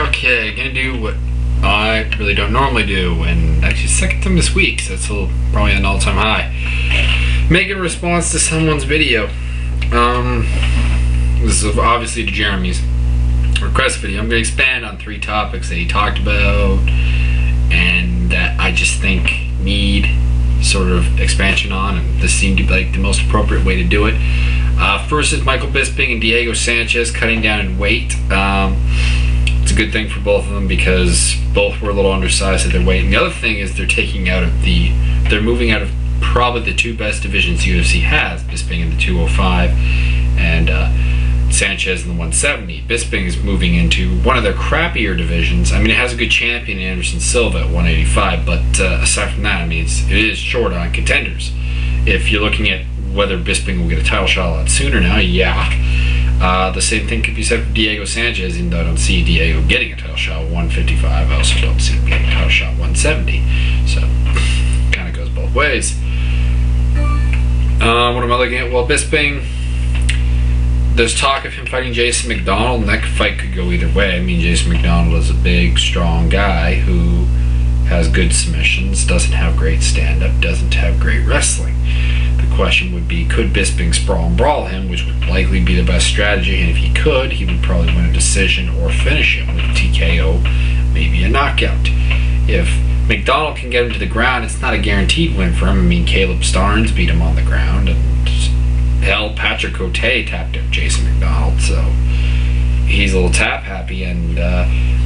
Okay, gonna do what I really don't normally do, and actually second time this week, so it's probably an all-time high. Make a response to someone's video. This is obviously to Jeremy's request video. I'm gonna expand on 3 topics that he talked about, and that I just think need sort of expansion on, and this seemed to be like the most appropriate way to do it. First is Michael Bisping and Diego Sanchez cutting down in weight. It's a good thing for both of them because both were a little undersized at their weight. And the other thing is they're moving out of probably the 2 best divisions UFC has, Bisping in the 205 and Sanchez in the 170. Bisping is moving into one of their crappier divisions. I mean, it has a good champion, Anderson Silva, at 185, but aside from that, I mean, it is short on contenders. If you're looking at whether Bisping will get a title shot a lot sooner now, yeah. The same thing could be said for Diego Sanchez, even though I don't see Diego getting a title shot at 155. I also don't see him getting a title shot at 170. So, kind of goes both ways. What am I looking at? Well, Bisping, there's talk of him fighting Jason McDonald, and that fight could go either way. I mean, Jason McDonald is a big, strong guy who has good submissions, doesn't have great stand-up, doesn't have great wrestling. The question would be, could Bisping sprawl and brawl him, which would likely be the best strategy, and if he could, he would probably win a decision or finish him with a TKO, maybe a knockout. If McDonald can get him to the ground, it's not a guaranteed win for him. I mean, Caleb Starnes beat him on the ground, and hell, Patrick Cote tapped out Jason McDonald, so he's a little tap happy, and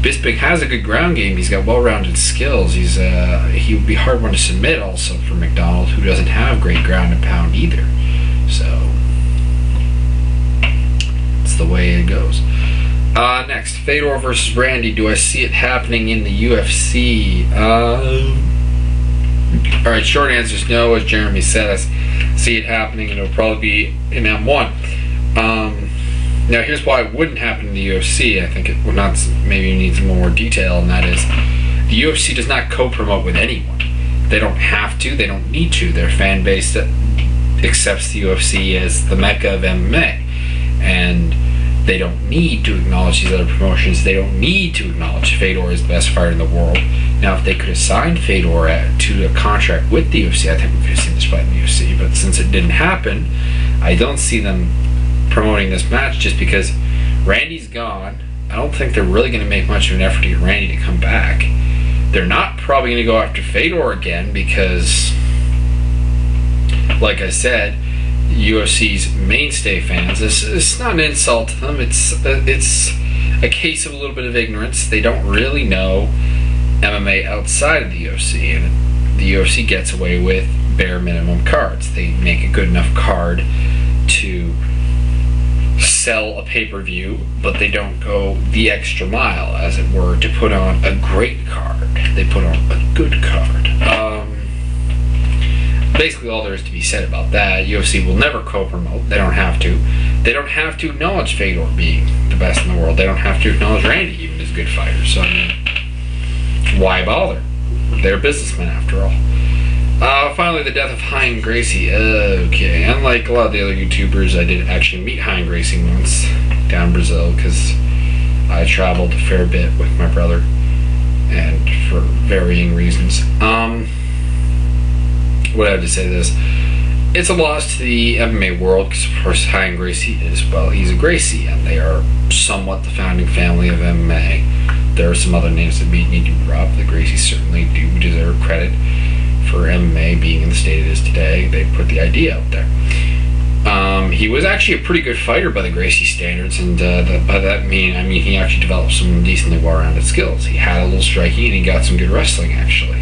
Bisping has a good ground game. He's got well-rounded skills. He would be a hard one to submit also for McDonald, who doesn't have great ground and pound either. So it's the way it goes. Next, Fedor versus Randy. Do I see it happening in the UFC? Alright, short answer is no. As Jeremy said, I see it happening, and it'll probably be in M1. Now, here's why it wouldn't happen in the UFC. I think it would not. Maybe you need some more detail, and that is the UFC does not co-promote with anyone. They don't have to. They don't need to. Their fan base that accepts the UFC as the mecca of MMA, and they don't need to acknowledge these other promotions. They don't need to acknowledge Fedor is the best fighter in the world. Now, if they could have signed Fedor to a contract with the UFC, I think we could have seen this fight in the UFC. But since it didn't happen, I don't see them promoting this match just because Randy's gone. I don't think they're really going to make much of an effort to get Randy to come back. They're not probably going to go after Fedor again because, like I said, UFC's mainstay fans, it's not an insult to them, it's a case of a little bit of ignorance. They don't really know MMA outside of the UFC, and the UFC gets away with bare minimum cards. They make a good enough card to sell a pay-per-view, but they don't go the extra mile, as it were, to put on a great card. They put on a good card. Basically all there is to be said about that. UFC will never co-promote. They don't have to. They don't have to acknowledge Fedor being the best in the world. They don't have to acknowledge Randy even as a good fighter. So, I mean, why bother? They're businessmen after all. Finally, the death of Hein Gracie. Okay, unlike a lot of the other YouTubers, I did actually meet Hein Gracie once down in Brazil because I traveled a fair bit with my brother, and for varying reasons. What I have to say this, it's a loss to the MMA world because, of course, Hein Gracie is, well, he's a Gracie, and they are somewhat the founding family of MMA. There are some other names that we need to drop. The Gracies certainly do deserve credit for MMA being in the state it is today. They put the idea out there. He was actually a pretty good fighter by the Gracie standards, and by that I mean he actually developed some decently well-rounded skills. He had a little striking, and he got some good wrestling, actually.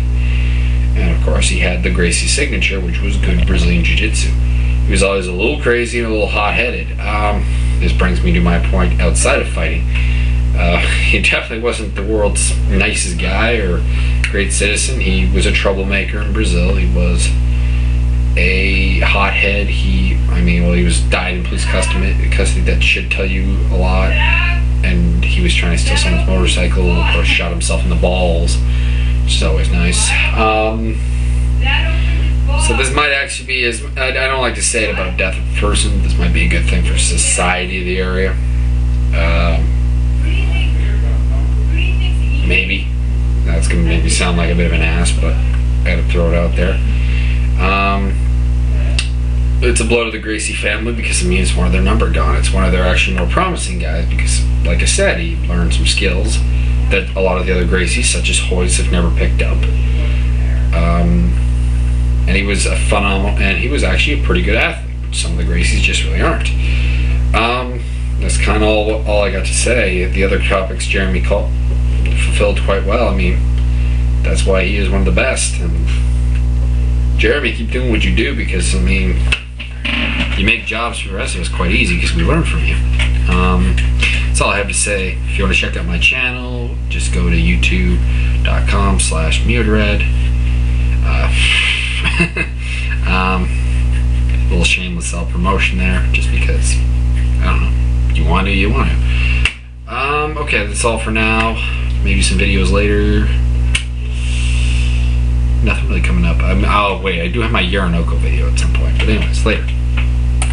And of course, he had the Gracie signature, which was good Brazilian Jiu-Jitsu. He was always a little crazy and a little hot-headed. This brings me to my point outside of fighting. He definitely wasn't the world's nicest guy or great citizen. He was a troublemaker in Brazil. He was a hothead. He was died in police custody. That should tell you a lot. And he was trying to steal someone's motorcycle or shot himself in the balls, which is always nice. So this might actually be, I don't like to say it about death of a person, this might be a good thing for society of the area. gonna maybe sound like a bit of an ass, but I gotta throw it out there. It's a blow to the Gracie family because it means one of their number gone. It's one of their actually more promising guys because, like I said, he learned some skills that a lot of the other Gracies, such as Hoyts, have never picked up. And he was a phenomenal, and he was actually a pretty good athlete, which some of the Gracies just really aren't. That's kind of all I got to say. The other topics Jeremy fulfilled quite well. I mean, that's why he is one of the best. And Jeremy, keep doing what you do because, I mean, you make jobs for the rest of us quite easy because we learn from you. That's all I have to say. If you want to check out my channel, just go to youtube.com/mutered. A little shameless self-promotion there, just because, I don't know, you want to. Okay, that's all for now. Maybe some videos later. Nothing really coming up. Oh wait, I do have my Urinoko video at some point, but anyways, later.